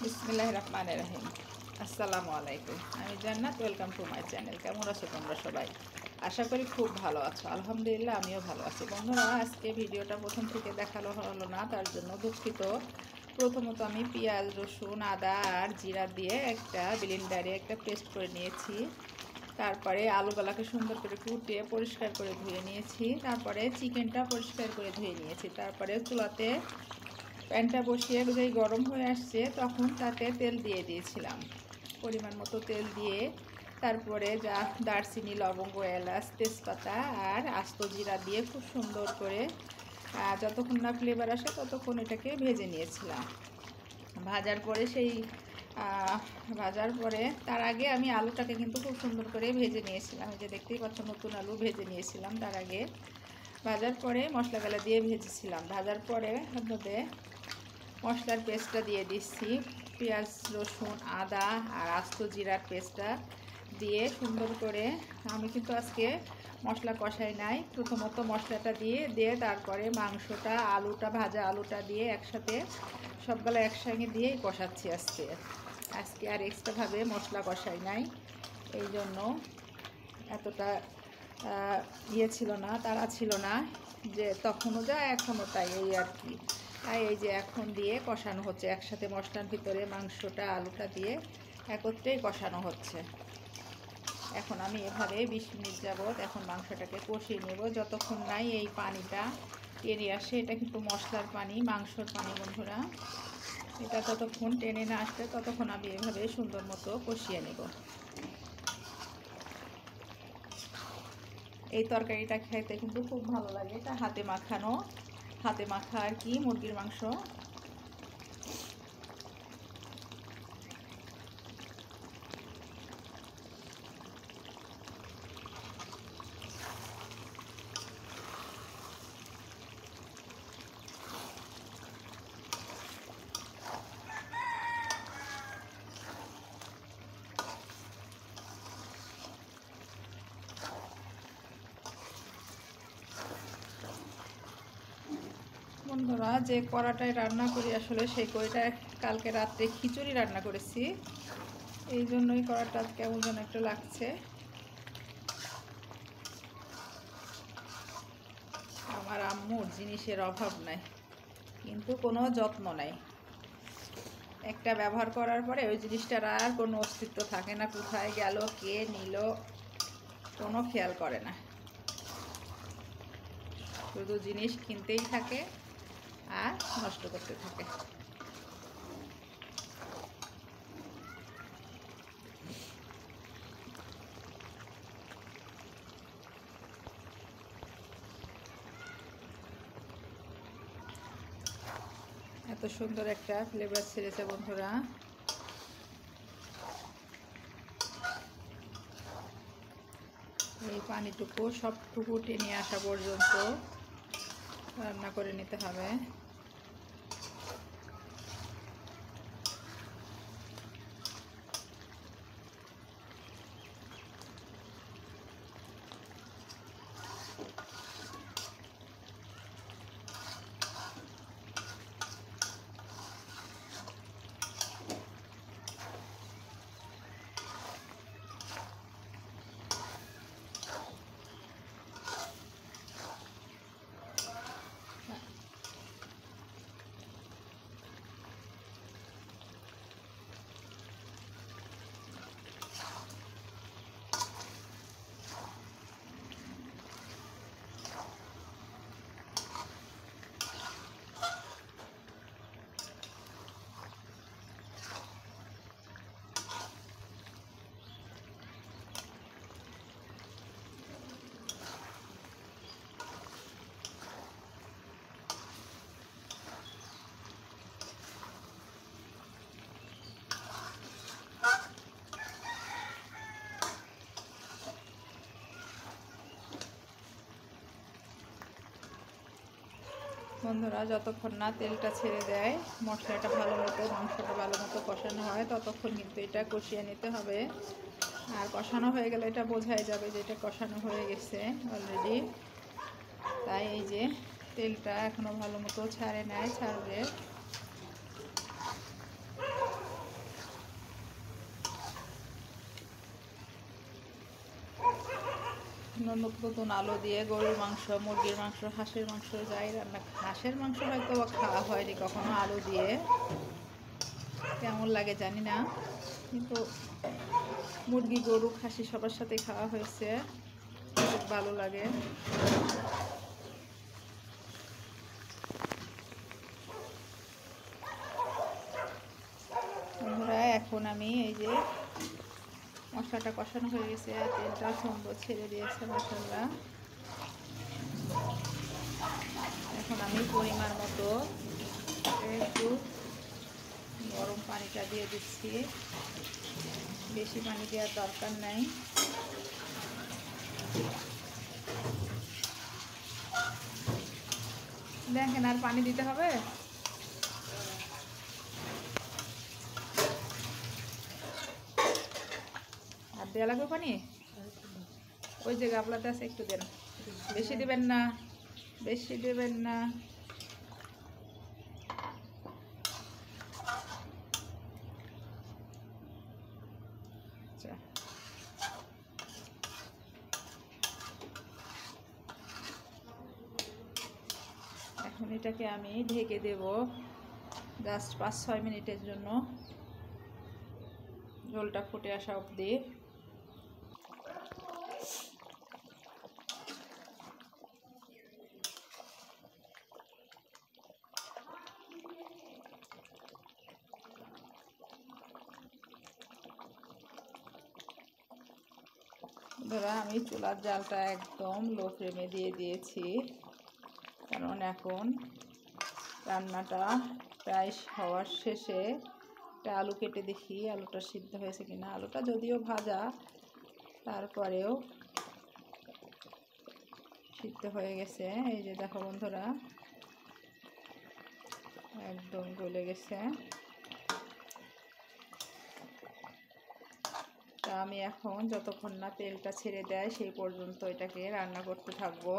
বিসমিল্লাহির রহমানির রহিম। আসসালামু আলাইকুম। আমি জান্নাত, ওয়েলকাম টু মাই চ্যানেল। কেমন আছো তোমরা সবাই? আশা করি খুব ভালো আছো। আলহামদুলিল্লাহ আমিও ভালো আছি। বন্ধুরা, আজকে ভিডিওটা প্রথম থেকে দেখানো হলো না, তার জন্য দুঃখিত। প্রথমত আমি পেঁয়াজ, রসুন, আদা আর জিরা দিয়ে একটা ব্লেন্ডারে একটা পেস্ট করে নিয়েছি। তারপরে আলুগুলাকে সুন্দর করে কুটিয়ে পরিষ্কার করে ধুয়ে নিয়েছি। তারপরে চিকেনটা পরিষ্কার করে ধুয়ে নিয়েছি। তারপরে চুলাতে প্যানটা বসিয়ে যেই গরম হয়ে আসছে তখন তাতে তেল দিয়ে দিয়েছিলাম। পরিমাণ মতো তেল দিয়ে তারপরে যা দারচিনি, লবঙ্গ, এলাচ, তেজপাতা আর আস্ত জিরা দিয়ে খুব সুন্দর করে যতক্ষণ না ফ্লেভার আসে ততক্ষণ এটাকে ভেজে নিয়েছিলাম। ভাজার পরে ভাজার পরে তার আগে আমি আলুটাকে কিন্তু খুব সুন্দর করে ভেজে নিয়েছিলাম। এই যে দেখতেই পাচ্ছ, নতুন আলু ভেজে নিয়েছিলাম। তার আগে ভাজার পরে মশলাগুলো দিয়ে ভেজেছিলাম। ভাজার পরে মধ্যে মশলার পেস্টটা দিয়ে দিচ্ছি। পেঁয়াজ, রসুন, আদা আর আস্ত জিরার পেস্টটা দিয়ে সুন্দর করে, আমি কিন্তু আজকে মশলা কষাই নাই, প্রথমত মশলাটা দিয়ে তারপরে মাংসটা, ভাজা আলুটা দিয়ে একসাথে সবগুলো একসঙ্গে দিয়েই কষাচ্ছি আজকে আর এক্সট্রাভাবে মশলা কষাই নাই। এই জন্য এতটা ছিল না, তাড়া ছিল না যে তখনও যা এখনও তাই, এই আর কি। তাই এই যে এখন দিয়ে কষানো হচ্ছে একসাথে, মশলার ভিতরে মাংসটা, আলুটা দিয়ে একত্রেই কষানো হচ্ছে। এখন আমি এভাবে 20 মিনিট যাবত এখন মাংসটাকে কষিয়ে নেব, যতক্ষণ নাই এই পানিটা টেনে আসে। এটা কিন্তু মশলার পানি, মাংসর পানি বন্ধুরা। এটা ততক্ষণ টেনে না আসবে ততক্ষণ আমি এভাবে সুন্দর মতো কষিয়ে নেব। এই তরকারিটা খেতে কিন্তু খুব ভালো লাগে। এটা হাতে মাখা আর কি, মুরগির মাংস। বন্ধুরা, যে কড়াটায় রান্না করি আসলে সেই কড়াটা কালকে রাত্রে খিচুড়ি রান্না করেছি, এই জন্যই কড়াটা কেমন যেন একটু লাগছে। আমার আম্মুর জিনিসের অভাব নাই, কিন্তু কোনো যত্ন নাই। একটা ব্যবহার করার পরে ওই জিনিসটার আর কোনো অস্তিত্ব থাকে না, কোথায় গেল, কে নিল, কোনো খেয়াল করে না। শুধু জিনিস কিনতেই থাকে আর নষ্ট করতে থাকে। এত সুন্দর একটা ফ্লেভার ছেড়েছে বন্ধুরা। এই পানিটুকু সবটুকু টেনে আসা পর্যন্ত রান্না করে নিতে হবে। বন্ধুরা, যতক্ষণ না তেলটা ছেড়ে দেয়, মশলাটা ভালো মতো, মাংসটা ভালো মতো কষানো হয়, ততক্ষণ কিন্তু এটা কষিয়ে নিতে হবে। আর কষানো হয়ে গেলে এটা বোঝাই যাবে যে এটা কষানো হয়ে গেছে অলরেডি। তাই এই যে তেলটা এখনও ভালো মতো ছাড়ে নাই, ছাড়বে। নতুন নতুন আলু দিয়ে গরুর মাংস, মুরগির মাংস, হাঁসের মাংস যাই রান্না, হাঁসের মাংস হয়তো খাওয়া হয়নি কখনো আলু দিয়ে, কেমন লাগে জানি না, কিন্তু মুরগি, গরু, খাসি সবার সাথে খাওয়া হয়েছে, খুব ভালো লাগে। বন্ধুরা এখন আমি এই যে মশলাটা কষানো হয়ে গেছে, তেলটা সুন্দর ছেড়ে দিয়েছে মাশাআল্লাহ। এখন আমি পরিমাণ মতো একটু গরম পানিটা দিয়ে দিচ্ছি, বেশি পানি দেওয়ার দরকার নাই। দেখেন আর পানি দিতে হবে, আর দেওয়া লাগবে পানি, ওই যে গাবলাতে আছে একটু দেন, বেশি দেবেন না, বেশি দেবেন না। আচ্ছা, এখন এটাকে আমি ঢেকে দেব জাস্ট 5-6 মিনিটের জন্য, ঝোলটা ফুটে আসা অবধি। ধরা আমি চুলার জালটা একদম লো ফ্লেমে দিয়ে দিয়েছি, কারণ এখন রান্নাটা প্রায় হওয়ার শেষে। একটা আলু কেটে দেখি আলুটা সিদ্ধ হয়েছে কিনা, আলুটা যদিও ভাজা তারপরেও সিদ্ধ হয়ে গেছে। এই যে দেখো বন্ধুরা, একদম গলে গেছে। তা আমি এখন যতক্ষণ না তেলটা ছেড়ে দেয় সেই পর্যন্ত এটাকে রান্না করতে থাকবো।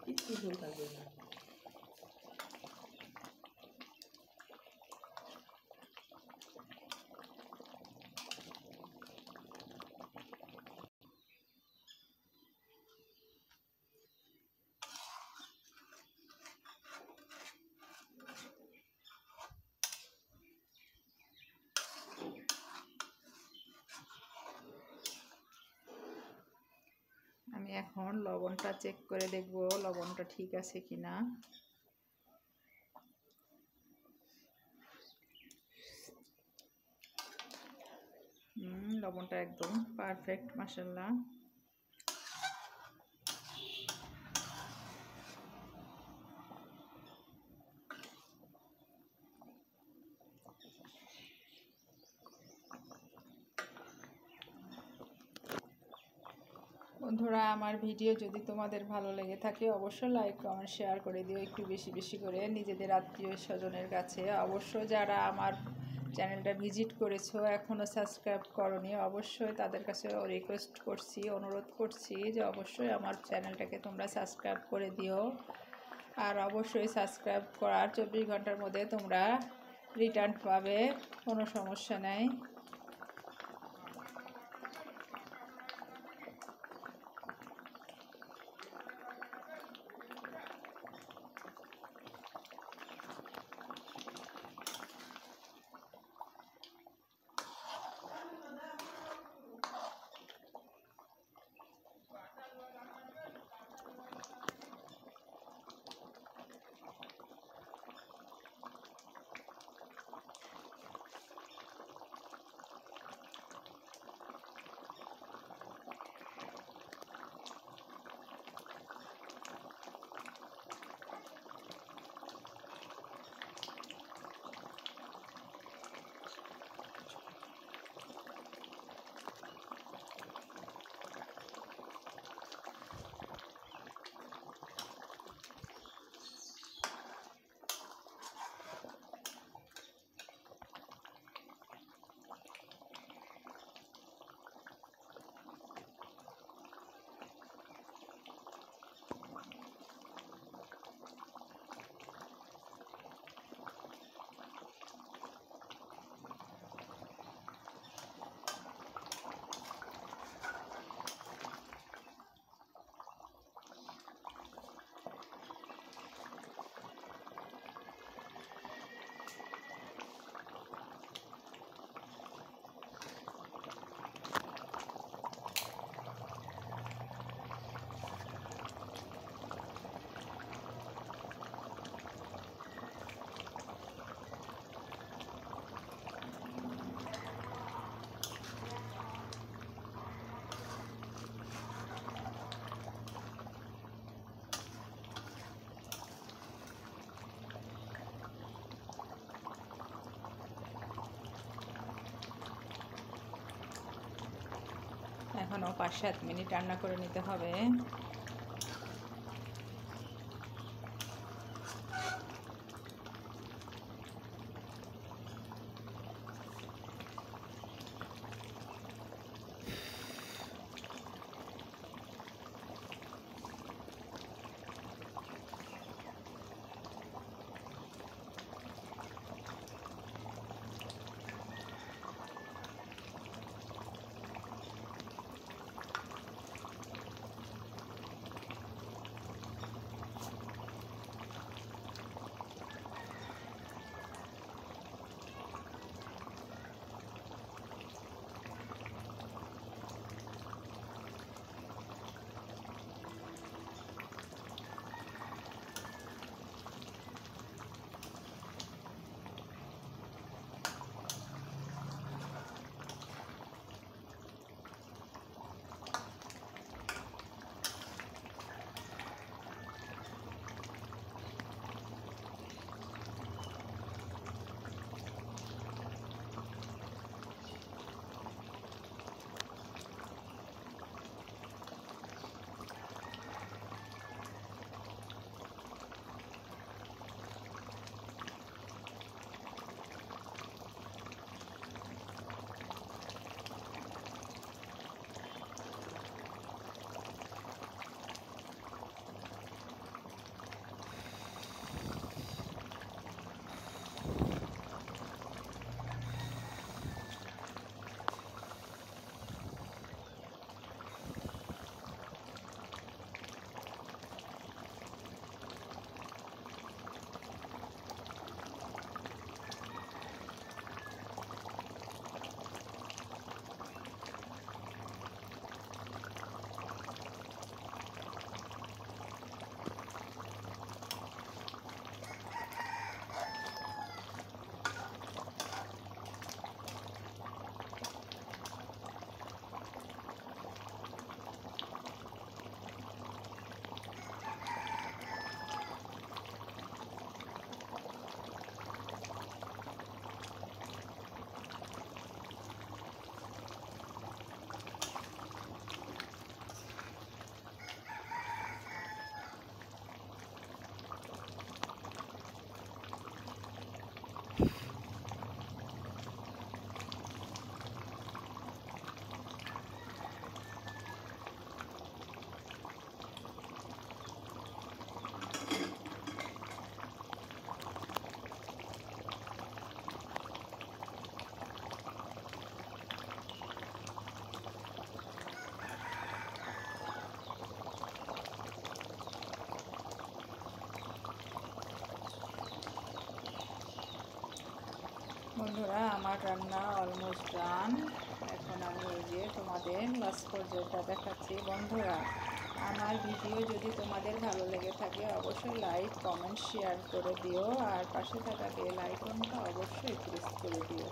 কিচ্ছু ঝোল থাকবে না। আমি এখন লবণটা চেক করে দেখব লবণটা ঠিক আছে কিনা। লবণটা একদম পারফেক্ট মাশাআল্লাহ। বন্ধুরা, আমার ভিডিও যদি তোমাদের ভালো লেগে থাকে অবশ্যই লাইক, কমেন্ট, শেয়ার করে দিও একটু বেশি বেশি করে নিজেদের আত্মীয় স্বজনের কাছে। অবশ্যই যারা আমার চ্যানেলটা ভিজিট করেছো এখনও সাবস্ক্রাইব করনি, অবশ্যই তাদের কাছে রিকোয়েস্ট করছি, অনুরোধ করছি যে অবশ্যই আমার চ্যানেলটাকে তোমরা সাবস্ক্রাইব করে দিও। আর অবশ্যই সাবস্ক্রাইব করার 24 ঘন্টার মধ্যে তোমরা রিটার্ন পাবে, কোনো সমস্যা নেই। এখনও 5-7 মিনিট রান্না করে নিতে হবে। বন্ধুরা, আমার রান্না অলমোস্ট ডান। এখন আমি এই যে তোমাদের লাস্ট পর্যায়টা দেখাচ্ছি। বন্ধুরা, আমার ভিডিও যদি তোমাদের ভালো লেগে থাকে অবশ্যই লাইক, কমেন্ট, শেয়ার করে দিও, আর পাশে থাকা বেল আইকনটা অবশ্যই প্রেস করে দিও।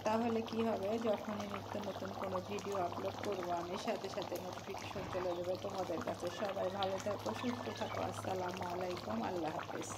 তাহলে কি হবে, যখনই নিত্য নতুন কোনো ভিডিও আপলোড করবো আমি সাথে সাথে নোটিফিকেশন চলে যাবে তোমাদের কাছে। সবাই ভালো থাকো, সুস্থ থাকো। আসসালামু আলাইকুম, আল্লাহ হাফেজ।